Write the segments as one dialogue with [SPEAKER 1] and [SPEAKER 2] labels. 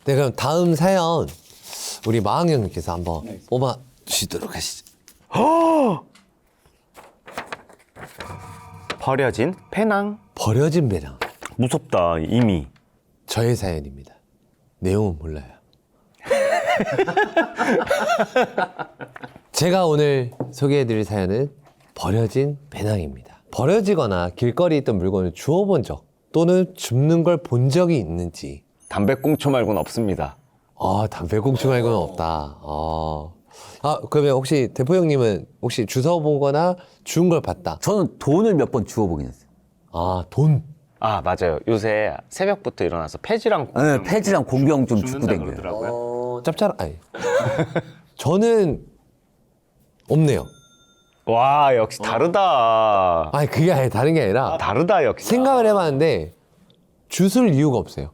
[SPEAKER 1] 네, 그럼 다음 사연 우리 마항 형님께서 한번 뽑아 주시도록 하시죠.
[SPEAKER 2] 버려진 배낭.
[SPEAKER 1] 버려진 배낭.
[SPEAKER 2] 무섭다 이미.
[SPEAKER 1] 저의 사연입니다. 내용은 몰라요. 제가 오늘 소개해드릴 사연은 버려진 배낭입니다. 버려지거나 길거리에 있던 물건을 주워본 적 또는 줍는 걸 본 적이 있는지.
[SPEAKER 2] 담배꽁초 말고는 없습니다.
[SPEAKER 1] 담배꽁초 말고는 없다. 그러면 혹시 대포 형님은 혹시 주워보거나 주운 걸 봤다?
[SPEAKER 3] 저는 돈을 몇 번 주워보긴 했어요.
[SPEAKER 1] 돈.
[SPEAKER 2] 아 맞아요. 요새 새벽부터 일어나서 폐지랑
[SPEAKER 3] 네, 폐지랑 공병 좀 줍고
[SPEAKER 2] 죽는다
[SPEAKER 3] 댕겨요.
[SPEAKER 2] 그러더라고요.
[SPEAKER 1] 짭짤한, 아니. 저는 없네요.
[SPEAKER 2] 와 역시 다르다.
[SPEAKER 1] 아니, 그게 아니라 다른 게 아니라
[SPEAKER 2] 다르다 역시.
[SPEAKER 1] 생각을 해봤는데 주술 이유가 없어요.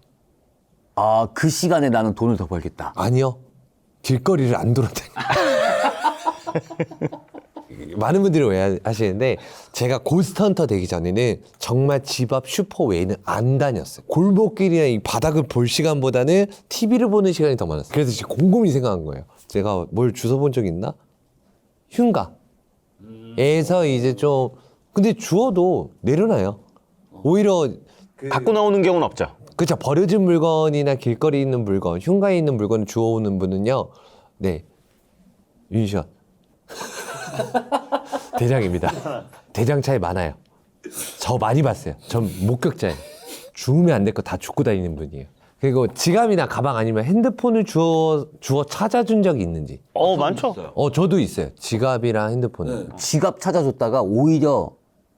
[SPEAKER 3] 그 시간에 나는 돈을 더 벌겠다.
[SPEAKER 1] 아니요. 길거리를 안 돌아다녀. 많은 분들이 오해하시는데 제가 고스트헌터 되기 전에는 정말 집 앞 슈퍼 외에는 안 다녔어요. 골목길이나 이 바닥을 볼 시간보다는 TV를 보는 시간이 더 많았어요. 그래서 지금 곰곰이 생각한 거예요. 제가 뭘 주워본 적 있나? 흉가에서 이제 좀 근데 주워도 내려놔요. 오히려
[SPEAKER 2] 갖고 나오는 경우는 없죠.
[SPEAKER 1] 그쵸. 버려진 물건이나 길거리에 있는 물건, 흉가에 있는 물건을 주워오는 분은요. 네. 윤시원. 대장입니다. 대장 차이 많아요. 저 많이 봤어요. 전 목격자예요. 주우면 안 될 거 다 줍고 다니는 분이에요. 그리고 지갑이나 가방 아니면 핸드폰을 주워 찾아준 적이 있는지.
[SPEAKER 2] 많죠.
[SPEAKER 1] 저도 있어요. 지갑이랑 핸드폰을.
[SPEAKER 3] 지갑 찾아줬다가 오히려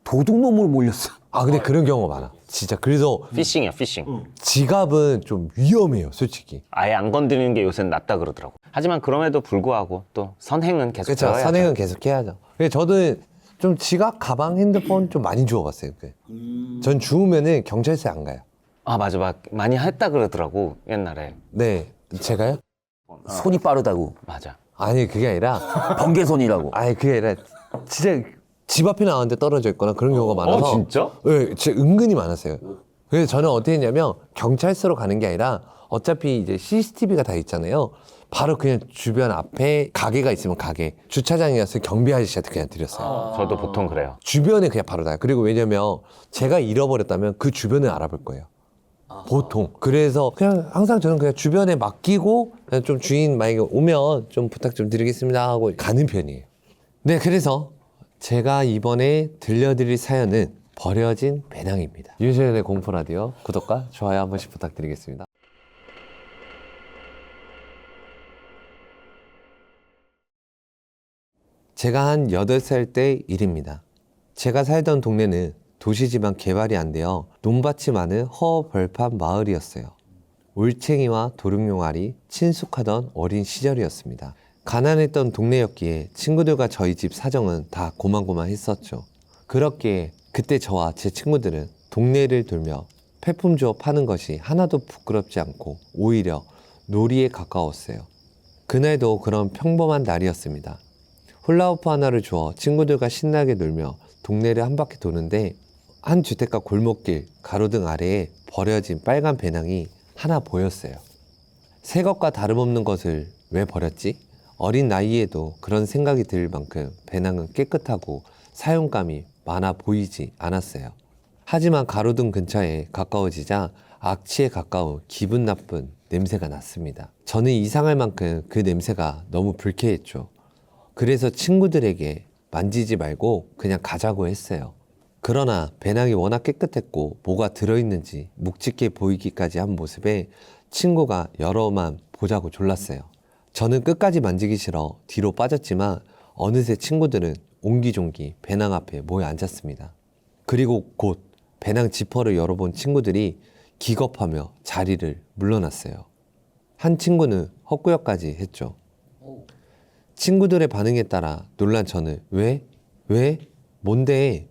[SPEAKER 3] 도둑놈으로 몰렸어.
[SPEAKER 1] 근데 그런 경우가 많아. 진짜. 그래서
[SPEAKER 2] 피싱이야 피싱.
[SPEAKER 1] 지갑은 좀 위험해요, 솔직히.
[SPEAKER 2] 아예 안 건드리는 게 요새는 낫다 그러더라고. 하지만 그럼에도 불구하고 또 선행은 계속
[SPEAKER 1] 그렇죠.
[SPEAKER 2] 되어야죠.
[SPEAKER 1] 선행은 계속 해야죠. 그래서 저는 좀 지갑, 가방, 핸드폰 좀 많이 주워봤어요. 전 주우면은 경찰서에 안 가요.
[SPEAKER 2] 맞아 많이 했다 그러더라고 옛날에.
[SPEAKER 1] 네, 제가요?
[SPEAKER 3] 손이 빠르다고.
[SPEAKER 2] 맞아.
[SPEAKER 1] 아니, 그게 아니라,
[SPEAKER 3] 번개손이라고.
[SPEAKER 1] 그게 아니라 진짜 집 앞에 나왔는데 떨어져 있거나 그런 경우가 많아서.
[SPEAKER 2] 진짜?
[SPEAKER 1] 네, 진짜 은근히 많았어요. 그래서 저는 어떻게 했냐면 경찰서로 가는 게 아니라 어차피 이제 CCTV가 다 있잖아요. 바로 그냥 주변 앞에 가게가 있으면 가게, 주차장이었으면 경비 아저씨한테 그냥 드렸어요.
[SPEAKER 2] 저도 보통 그래요.
[SPEAKER 1] 주변에 그냥 바로 나요. 그리고 왜냐면 제가 잃어버렸다면 그 주변을 알아볼 거예요. 보통. 그래서 그냥 항상 저는 그냥 주변에 맡기고 그냥 좀 주인 만약에 오면 좀 부탁 좀 드리겠습니다 하고 가는 편이에요. 네, 그래서 제가 이번에 들려드릴 사연은 버려진 배낭입니다. 윤시현의 공포라디오 구독과 좋아요 한 번씩 부탁드리겠습니다. 제가 한 8살 때 일입니다. 제가 살던 동네는 도시지만 개발이 안 되어 논밭이 많은 허벌판 마을이었어요. 올챙이와 도롱뇽알이 친숙하던 어린 시절이었습니다. 가난했던 동네였기에 친구들과 저희 집 사정은 다 고만고만했었죠. 그렇기에 그때 저와 제 친구들은 동네를 돌며 폐품 주워 파는 것이 하나도 부끄럽지 않고 오히려 놀이에 가까웠어요. 그날도 그런 평범한 날이었습니다. 훌라후프 하나를 주워 친구들과 신나게 놀며 동네를 한 바퀴 도는데 한 주택가 골목길 가로등 아래에 버려진 빨간 배낭이 하나 보였어요. 새 것과 다름없는 것을 왜 버렸지? 어린 나이에도 그런 생각이 들 만큼 배낭은 깨끗하고 사용감이 많아 보이지 않았어요. 하지만 가로등 근처에 가까워지자 악취에 가까운 기분 나쁜 냄새가 났습니다. 저는 이상할 만큼 그 냄새가 너무 불쾌했죠. 그래서 친구들에게 만지지 말고 그냥 가자고 했어요. 그러나 배낭이 워낙 깨끗했고 뭐가 들어있는지 묵직해 보이기까지 한 모습에 친구가 여러만 보자고 졸랐어요. 저는 끝까지 만지기 싫어 뒤로 빠졌지만 어느새 친구들은 옹기종기 배낭 앞에 모여 앉았습니다. 그리고 곧 배낭 지퍼를 열어본 친구들이 기겁하며 자리를 물러났어요. 한 친구는 헛구역까지 했죠. 친구들의 반응에 따라 놀란 저는 왜? 뭔데?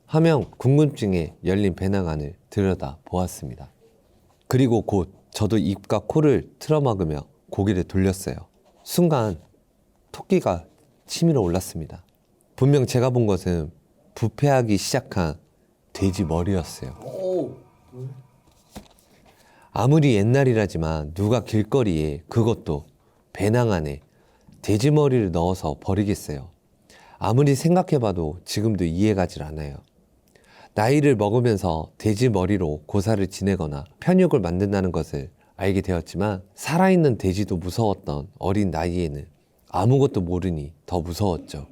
[SPEAKER 1] 하며 궁금증에 열린 배낭 안을 들여다 보았습니다. 그리고 곧 저도 입과 코를 틀어막으며 고개를 돌렸어요. 순간 토끼가 치밀어 올랐습니다. 분명 제가 본 것은 부패하기 시작한 돼지 머리였어요. 아무리 옛날이라지만 누가 길거리에, 그것도 배낭 안에 돼지 머리를 넣어서 버리겠어요. 아무리 생각해봐도 지금도 이해가질 않아요. 나이를 먹으면서 돼지 머리로 고사를 지내거나 편육을 만든다는 것을 알게 되었지만, 살아있는 돼지도 무서웠던 어린 나이에는 아무것도 모르니 더 무서웠죠.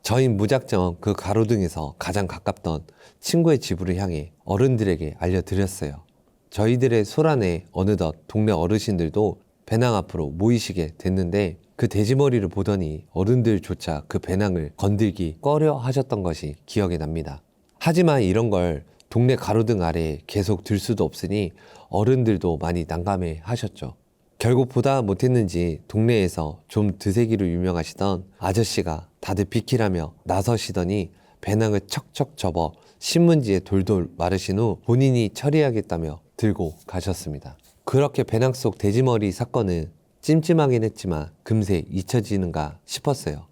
[SPEAKER 1] 저희는 무작정 그 가로등에서 가장 가깝던 친구의 집으로 향해 어른들에게 알려드렸어요. 저희들의 소란에 어느덧 동네 어르신들도 배낭 앞으로 모이시게 됐는데, 그 돼지머리를 보더니 어른들조차 그 배낭을 건들기 꺼려 하셨던 것이 기억이 납니다. 하지만 이런 걸 동네 가로등 아래에 계속 들 수도 없으니 어른들도 많이 난감해 하셨죠. 결국 보다 못했는지 동네에서 좀 드세기로 유명하시던 아저씨가 다들 비키라며 나서시더니 배낭을 척척 접어 신문지에 돌돌 마르신 후 본인이 처리하겠다며 들고 가셨습니다. 그렇게 배낭 속 돼지머리 사건은 찜찜하긴 했지만 금세 잊혀지는가 싶었어요.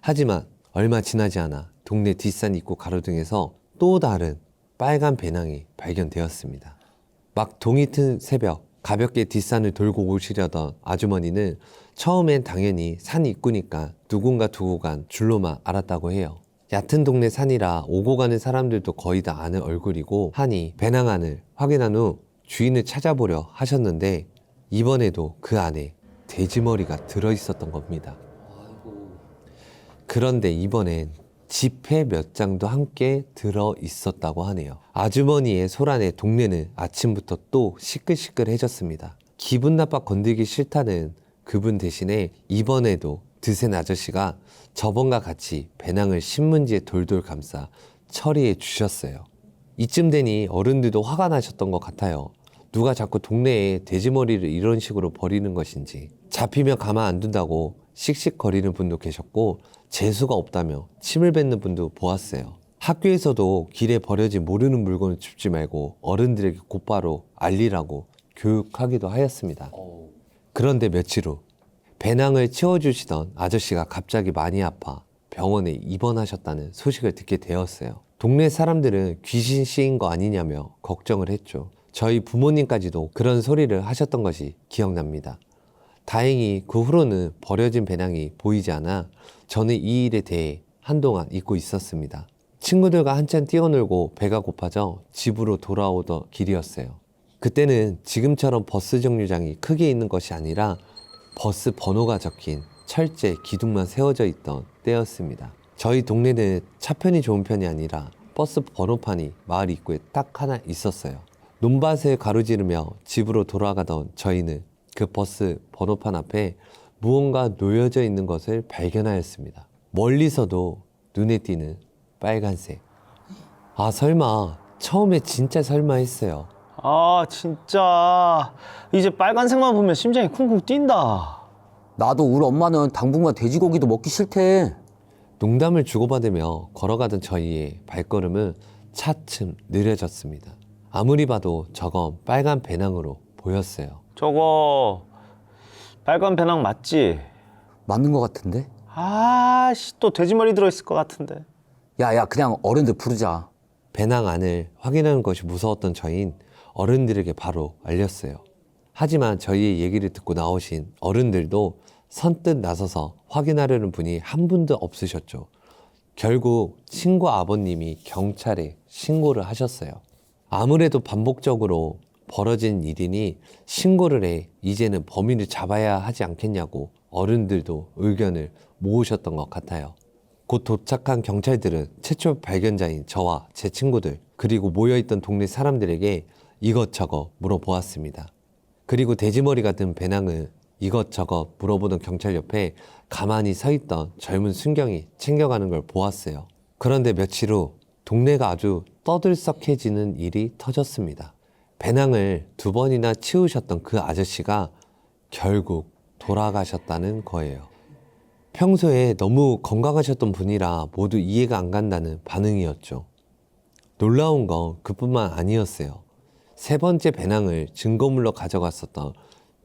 [SPEAKER 1] 하지만 얼마 지나지 않아 동네 뒷산 입구 가로등에서 또 다른 빨간 배낭이 발견되었습니다. 막 동이 튼 새벽 가볍게 뒷산을 돌고 오시려던 아주머니는 처음엔 당연히 산 입구니까 누군가 두고 간 줄로만 알았다고 해요. 얕은 동네 산이라 오고 가는 사람들도 거의 다 아는 얼굴이고 하니 배낭 안을 확인한 후 주인을 찾아보려 하셨는데, 이번에도 그 안에 돼지머리가 들어있었던 겁니다. 그런데 이번엔 지폐 몇 장도 함께 들어있었다고 하네요. 아주머니의 소란에 동네는 아침부터 또 시끌시끌해졌습니다. 기분 나빠 건들기 싫다는 그분 대신에 이번에도 드센 아저씨가 저번과 같이 배낭을 신문지에 돌돌 감싸 처리해 주셨어요. 이쯤 되니 어른들도 화가 나셨던 것 같아요. 누가 자꾸 동네에 돼지머리를 이런 식으로 버리는 것인지, 잡히면 가만 안 둔다고 씩씩거리는 분도 계셨고, 재수가 없다며 침을 뱉는 분도 보았어요. 학교에서도 길에 버려진 모르는 물건을 줍지 말고 어른들에게 곧바로 알리라고 교육하기도 하였습니다. 그런데 며칠 후 배낭을 치워주시던 아저씨가 갑자기 많이 아파 병원에 입원하셨다는 소식을 듣게 되었어요. 동네 사람들은 귀신 씌인 거 아니냐며 걱정을 했죠. 저희 부모님까지도 그런 소리를 하셨던 것이 기억납니다. 다행히 그 후로는 버려진 배낭이 보이지 않아 저는 이 일에 대해 한동안 잊고 있었습니다. 친구들과 한참 뛰어놀고 배가 고파져 집으로 돌아오던 길이었어요. 그때는 지금처럼 버스 정류장이 크게 있는 것이 아니라 버스 번호가 적힌 철제 기둥만 세워져 있던 때였습니다. 저희 동네는 차편이 좋은 편이 아니라 버스 번호판이 마을 입구에 딱 하나 있었어요. 논밭을 가로지르며 집으로 돌아가던 저희는 그 버스 번호판 앞에 무언가 놓여져 있는 것을 발견하였습니다. 멀리서도 눈에 띄는 빨간색. 아, 설마, 처음에 진짜 설마 했어요.
[SPEAKER 2] 아 진짜 이제 빨간색만 보면 심장이 쿵쿵 뛴다.
[SPEAKER 3] 나도 우리 엄마는 당분간 돼지고기도 먹기 싫대.
[SPEAKER 1] 농담을 주고받으며 걸어가던 저희의 발걸음은 차츰 느려졌습니다. 아무리 봐도 저건 빨간 배낭으로 보였어요.
[SPEAKER 2] 저거 빨간 배낭 맞지?
[SPEAKER 3] 맞는 것 같은데?
[SPEAKER 2] 아씨 또 돼지머리 들어있을 것 같은데.
[SPEAKER 3] 야, 그냥 어른들 부르자.
[SPEAKER 1] 배낭 안을 확인하는 것이 무서웠던 저희는 어른들에게 바로 알렸어요. 하지만 저희의 얘기를 듣고 나오신 어른들도 선뜻 나서서 확인하려는 분이 한 분도 없으셨죠. 결국 친구 아버님이 경찰에 신고를 하셨어요. 아무래도 반복적으로 벌어진 일이니 신고를 해 이제는 범인을 잡아야 하지 않겠냐고 어른들도 의견을 모으셨던 것 같아요. 곧 도착한 경찰들은 최초 발견자인 저와 제 친구들, 그리고 모여있던 동네 사람들에게 이것저것 물어보았습니다. 그리고 돼지머리가 든 배낭은 이것저것 물어보던 경찰 옆에 가만히 서 있던 젊은 순경이 챙겨가는 걸 보았어요. 그런데 며칠 후 동네가 아주 떠들썩해지는 일이 터졌습니다. 배낭을 2번이나 치우셨던 그 아저씨가 결국 돌아가셨다는 거예요. 평소에 너무 건강하셨던 분이라 모두 이해가 안 간다는 반응이었죠. 놀라운 건 그뿐만 아니었어요. 세 번째 배낭을 증거물로 가져갔었던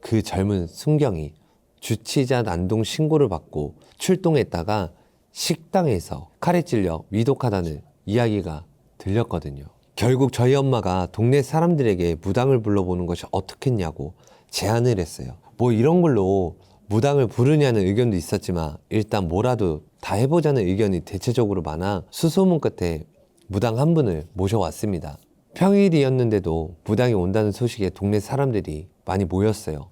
[SPEAKER 1] 그 젊은 순경이 주치자 난동 신고를 받고 출동했다가 식당에서 칼에 찔려 위독하다는 이야기가 들렸거든요. 결국 저희 엄마가 동네 사람들에게 무당을 불러보는 것이 어떻겠냐고 제안을 했어요. 뭐 이런 걸로 무당을 부르냐는 의견도 있었지만 일단 뭐라도 다 해보자는 의견이 대체적으로 많아 수소문 끝에 무당 한 분을 모셔왔습니다. 평일이었는데도 무당이 온다는 소식에 동네 사람들이 많이 모였어요.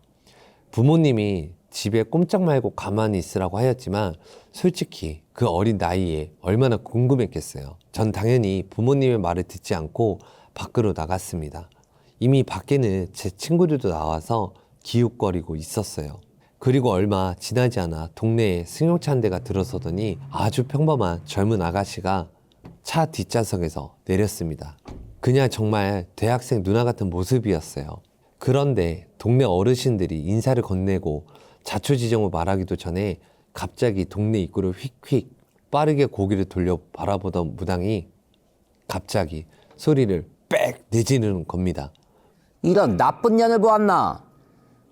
[SPEAKER 1] 부모님이 집에 꼼짝 말고 가만히 있으라고 하였지만 솔직히 그 어린 나이에 얼마나 궁금했겠어요. 전 당연히 부모님의 말을 듣지 않고 밖으로 나갔습니다. 이미 밖에는 제 친구들도 나와서 기웃거리고 있었어요. 그리고 얼마 지나지 않아 동네에 승용차 한 대가 들어서더니 아주 평범한 젊은 아가씨가 차 뒷좌석에서 내렸습니다. 그냥 정말 대학생 누나 같은 모습이었어요. 그런데 동네 어르신들이 인사를 건네고 자초지종을 말하기도 전에 갑자기 동네 입구를 휙휙 빠르게 고개를 돌려 바라보던 무당이 갑자기 소리를 빽 내지르는 겁니다.
[SPEAKER 3] 이런 나쁜 년을 보았나?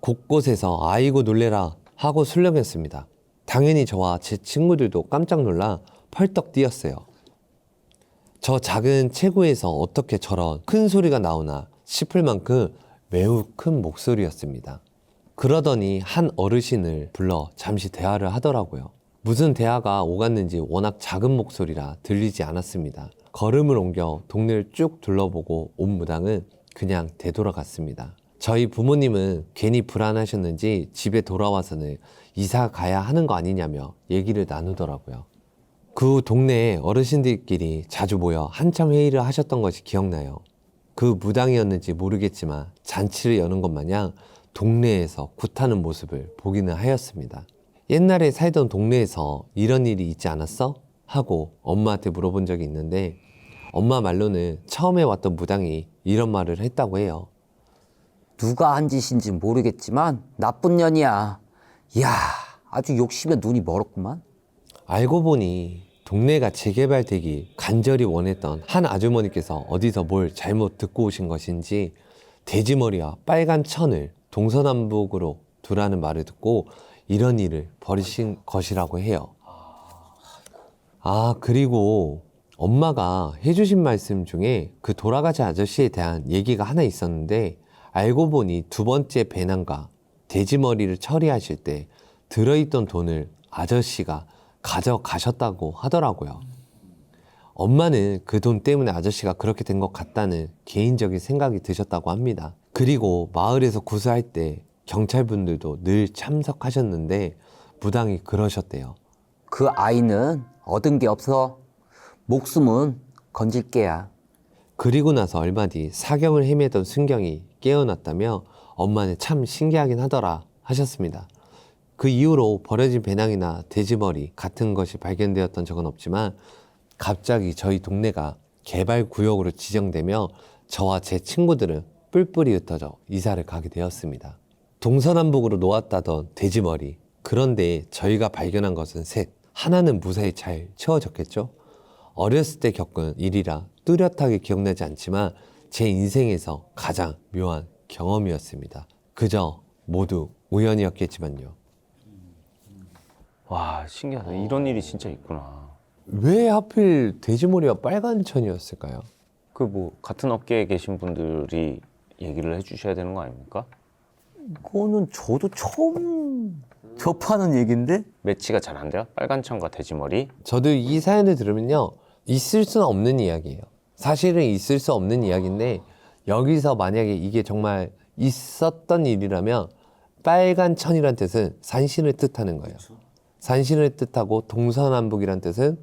[SPEAKER 1] 곳곳에서 아이고 놀래라 하고 술렁였습니다. 당연히 저와 제 친구들도 깜짝 놀라 펄떡 뛰었어요. 저 작은 체구에서 어떻게 저런 큰 소리가 나오나 싶을 만큼 매우 큰 목소리였습니다. 그러더니 한 어르신을 불러 잠시 대화를 하더라고요. 무슨 대화가 오갔는지 워낙 작은 목소리라 들리지 않았습니다. 걸음을 옮겨 동네를 쭉 둘러보고 온 무당은 그냥 되돌아갔습니다. 저희 부모님은 괜히 불안하셨는지 집에 돌아와서는 이사 가야 하는 거 아니냐며 얘기를 나누더라고요. 그 후 동네에 어르신들끼리 자주 모여 한참 회의를 하셨던 것이 기억나요. 그 무당이었는지 모르겠지만 잔치를 여는 것 마냥 동네에서 굿하는 모습을 보기는 하였습니다. 옛날에 살던 동네에서 이런 일이 있지 않았어? 하고 엄마한테 물어본 적이 있는데 엄마 말로는 처음에 왔던 무당이 이런 말을 했다고 해요.
[SPEAKER 3] 누가 한 짓인지 모르겠지만 나쁜 년이야. 이야, 아주 욕심에 눈이 멀었구만.
[SPEAKER 1] 알고 보니 동네가 재개발되기 간절히 원했던 한 아주머니께서 어디서 뭘 잘못 듣고 오신 것인지 돼지머리와 빨간 천을 동서남북으로 두라는 말을 듣고 이런 일을 벌이신 것이라고 해요. 그리고 엄마가 해주신 말씀 중에 그 돌아가신 아저씨에 대한 얘기가 하나 있었는데 알고 보니 두 번째 배낭과 돼지머리를 처리하실 때 들어있던 돈을 아저씨가 가져가셨다고 하더라고요. 엄마는 그 돈 때문에 아저씨가 그렇게 된 것 같다는 개인적인 생각이 드셨다고 합니다. 그리고 마을에서 구수할 때 경찰분들도 늘 참석하셨는데 무당이 그러셨대요.
[SPEAKER 3] 그 아이는 얻은 게 없어. 목숨은 건질 게야.
[SPEAKER 1] 그리고 나서 얼마 뒤 사경을 헤매던 순경이 깨어났다며 엄마는 참 신기하긴 하더라 하셨습니다. 그 이후로 버려진 배낭이나 돼지머리 같은 것이 발견되었던 적은 없지만 갑자기 저희 동네가 개발구역으로 지정되며 저와 제 친구들은 뿔뿔이 흩어져 이사를 가게 되었습니다. 동서남북으로 놓았다던 돼지머리, 그런데 저희가 발견한 것은 셋. 하나는 무사히 잘 채워졌겠죠? 어렸을 때 겪은 일이라 뚜렷하게 기억나지 않지만 제 인생에서 가장 묘한 경험이었습니다. 그저 모두 우연이었겠지만요.
[SPEAKER 2] 와, 신기하다. 이런 일이 진짜 있구나.
[SPEAKER 1] 왜 하필 돼지머리와 빨간 천이었을까요?
[SPEAKER 2] 그 뭐 같은 업계에 계신 분들이 얘기를 해주셔야 되는 거 아닙니까?
[SPEAKER 3] 이거는 저도 처음 접하는 얘기인데?
[SPEAKER 2] 매치가 잘 안 돼요? 빨간 천과 돼지머리?
[SPEAKER 1] 저도 이 사연을 들으면요, 있을 수는 없는 이야기예요. 사실은 있을 수 없는 이야기인데 여기서 만약에 이게 정말 있었던 일이라면 빨간 천이란 뜻은 산신을 뜻하는 거예요. 산신을 뜻하고 동서남북이란 뜻은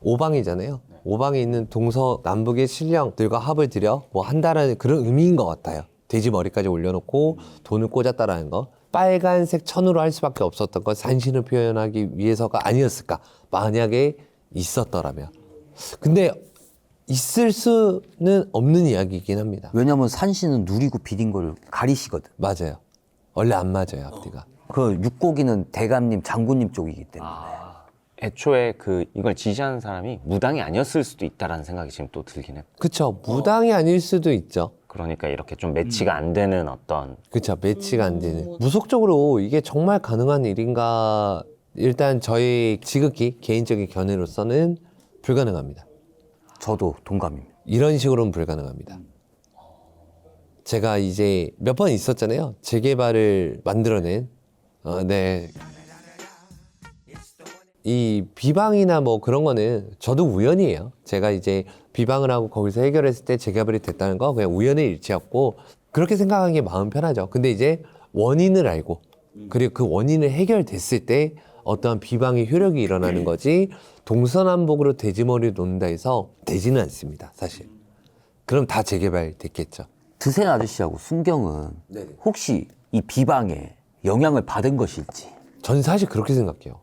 [SPEAKER 1] 오방이잖아요. 오방에 있는 동서남북의 신령들과 합을 들여 뭐 한다라는 그런 의미인 것 같아요. 돼지 머리까지 올려놓고 돈을 꽂았다라는 거. 빨간색 천으로 할 수밖에 없었던 건 산신을 표현하기 위해서가 아니었을까? 만약에 있었더라면. 근데 있을 수는 없는 이야기이긴 합니다.
[SPEAKER 3] 왜냐면 산신은 누리고 비린 걸 가리시거든.
[SPEAKER 1] 맞아요. 원래 안 맞아요, 앞뒤가.
[SPEAKER 3] 그 육고기는 대감님, 장군님 쪽이기 때문에.
[SPEAKER 2] 애초에 이걸 지시하는 사람이 무당이 아니었을 수도 있다라는 생각이 지금 또 들긴 해요.
[SPEAKER 1] 그쵸. 무당이 아닐 수도 있죠.
[SPEAKER 2] 그러니까 이렇게 좀 매치가 안 되는 어떤
[SPEAKER 1] 그쵸, 매치가 안 되는. 무속적으로 이게 정말 가능한 일인가? 일단 저희 지극히 개인적인 견해로서는 불가능합니다.
[SPEAKER 3] 저도 동감입니다.
[SPEAKER 1] 이런 식으로는 불가능합니다. 제가 이제 몇 번 있었잖아요. 재개발을 만들어낸. 네. 이 비방이나 뭐 그런 거는 저도 우연이에요. 제가 이제 비방을 하고 거기서 해결했을 때 재개발이 됐다는 거 그냥 우연의 일치였고 그렇게 생각하는 게 마음 편하죠. 근데 이제 원인을 알고 그리고 그 원인을 해결됐을 때 어떠한 비방의 효력이 일어나는 거지 동서남북으로 돼지머리를 놓는다 해서 되지는 않습니다. 사실. 그럼 다 재개발 됐겠죠.
[SPEAKER 3] 드센 아저씨하고 순경은 혹시 이 비방에 영향을 받은 것일지.
[SPEAKER 1] 전 사실 그렇게 생각해요.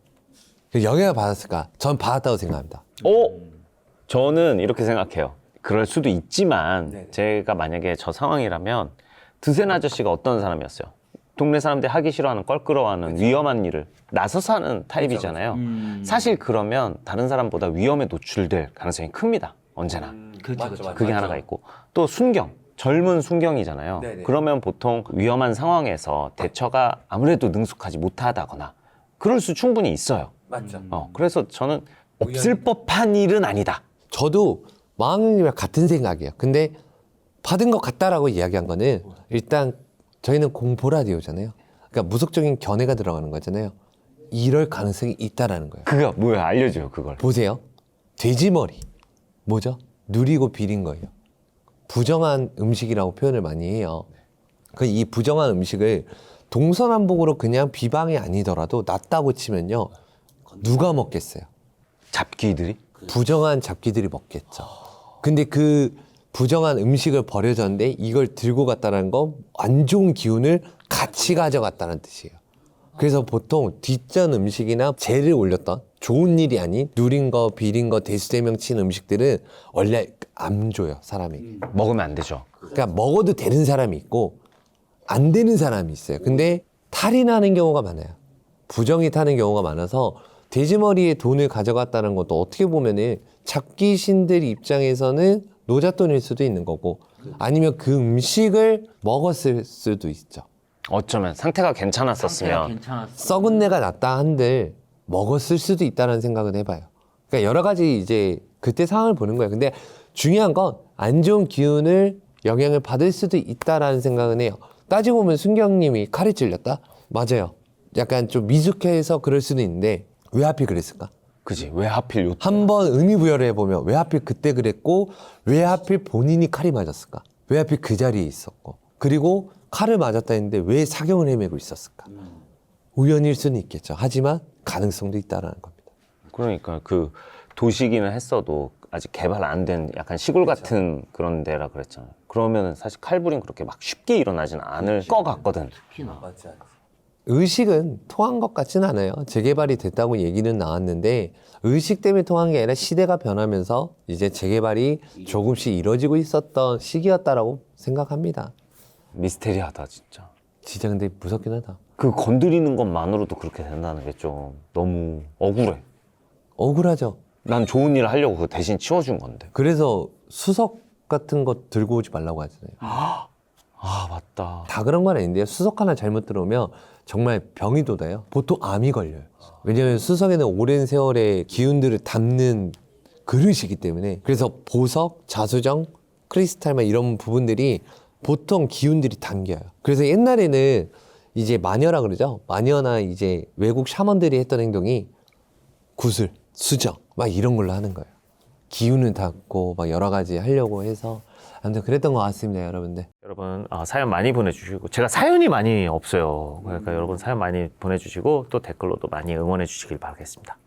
[SPEAKER 1] 영향을 받았을까? 전 받았다고 생각합니다.
[SPEAKER 2] 저는 이렇게 생각해요. 그럴 수도 있지만 제가 만약에 저 상황이라면 드센 아저씨가 어떤 사람이었어요? 동네 사람들이 하기 싫어하는 껄끄러워하는 위험한 일을 나서서 하는 타입이잖아요. 사실 그러면 다른 사람보다 위험에 노출될 가능성이 큽니다. 언제나. 그게 하나가 있고 또 순경. 젊은 순경이잖아요. 그러면 보통 위험한 상황에서 대처가 아무래도 능숙하지 못하다거나 그럴 수 충분히 있어요.
[SPEAKER 1] 맞죠.
[SPEAKER 2] 그래서 저는 없을 법한 일은 아니다.
[SPEAKER 1] 저도 마왕님이랑 같은 생각이에요. 근데 받은 것 같다라고 이야기한 거는 일단 저희는 공포 라디오잖아요. 그러니까 무속적인 견해가 들어가는 거잖아요. 이럴 가능성이 있다라는 거예요.
[SPEAKER 2] 그거 뭐야? 알려줘요, 그걸.
[SPEAKER 1] 보세요. 돼지머리. 뭐죠? 누리고 비린 거예요. 부정한 음식이라고 표현을 많이 해요. 이 부정한 음식을 동서남북으로 그냥 비방이 아니더라도 낫다고 치면요. 누가 먹겠어요?
[SPEAKER 2] 잡귀들이?
[SPEAKER 1] 부정한 잡기들이 먹겠죠. 근데 그 부정한 음식을 버려졌는데 이걸 들고 갔다는 건 안 좋은 기운을 같이 가져갔다는 뜻이에요. 그래서 보통 뒷전 음식이나 재를 올렸던 좋은 일이 아닌 누린 거, 비린 거, 대수대명 친 음식들은 원래 안 줘요, 사람이.
[SPEAKER 2] 먹으면 안 되죠.
[SPEAKER 1] 그러니까 먹어도 되는 사람이 있고 안 되는 사람이 있어요. 근데 탈이 나는 경우가 많아요. 부정이 타는 경우가 많아서 돼지머리에 돈을 가져갔다는 것도 어떻게 보면은 잡귀신들 입장에서는 노잣돈일 수도 있는 거고 아니면 그 음식을 먹었을 수도 있죠.
[SPEAKER 2] 어쩌면 상태가 괜찮았었으면
[SPEAKER 1] 썩은 내가 났다 한들 먹었을 수도 있다는 생각은 해봐요. 그러니까 여러 가지 이제 그때 상황을 보는 거예요. 근데 중요한 건 안 좋은 기운을 영향을 받을 수도 있다라는 생각은 해요. 따지고 보면 순경님이 칼에 찔렸다? 맞아요. 약간 좀 미숙해서 그럴 수도 있는데 왜 하필 그랬을까?
[SPEAKER 2] 그지? 왜 하필 요
[SPEAKER 1] 한번 의미부여를 해보면 왜 하필 그때 그랬고 왜 하필 본인이 칼이 맞았을까? 왜 하필 그 자리에 있었고 그리고 칼을 맞았다 했는데 왜 사경을 헤매고 있었을까? 우연일 수는 있겠죠. 하지만 가능성도 있다라는 겁니다.
[SPEAKER 2] 그러니까 그 도시기는 했어도 아직 개발 안 된 약간 시골 같은 그런 데라 그랬잖아요. 그러면은 사실 칼불인 그렇게 막 쉽게 일어나진 않을 것 같거든.
[SPEAKER 1] 의식은 통한 것 같지는 않아요. 재개발이 됐다고 얘기는 나왔는데 의식 때문에 통한 게 아니라 시대가 변하면서 이제 재개발이 조금씩 이루어지고 있었던 시기였다라고 생각합니다.
[SPEAKER 2] 미스테리하다 진짜.
[SPEAKER 1] 진짜 근데 무섭긴 하다.
[SPEAKER 2] 그 건드리는 것만으로도 그렇게 된다는 게 좀 너무 억울해.
[SPEAKER 1] 억울하죠.
[SPEAKER 2] 난 좋은 일을 하려고 그 대신 치워준 건데.
[SPEAKER 1] 그래서 수석 같은 거 들고 오지 말라고 하잖아요.
[SPEAKER 2] 아 맞다.
[SPEAKER 1] 다 그런 건 아닌데요. 수석 하나 잘못 들어오면 정말 병이 돋아요. 보통 암이 걸려요. 왜냐하면 수석에는 오랜 세월의 기운들을 담는 그릇이기 때문에. 그래서 보석, 자수정, 크리스탈 막 이런 부분들이 보통 기운들이 담겨요. 그래서 옛날에는 이제 마녀라 그러죠. 마녀나 이제 외국 샤먼들이 했던 행동이 구슬, 수정 막 이런 걸로 하는 거예요. 기운을 담고 막 여러 가지 하려고 해서 아무튼 그랬던 것 같습니다, 여러분들.
[SPEAKER 2] 여러분 사연 많이 보내주시고 제가 사연이 많이 없어요. 그러니까 여러분 사연 많이 보내주시고 또 댓글로도 많이 응원해 주시길 바라겠습니다.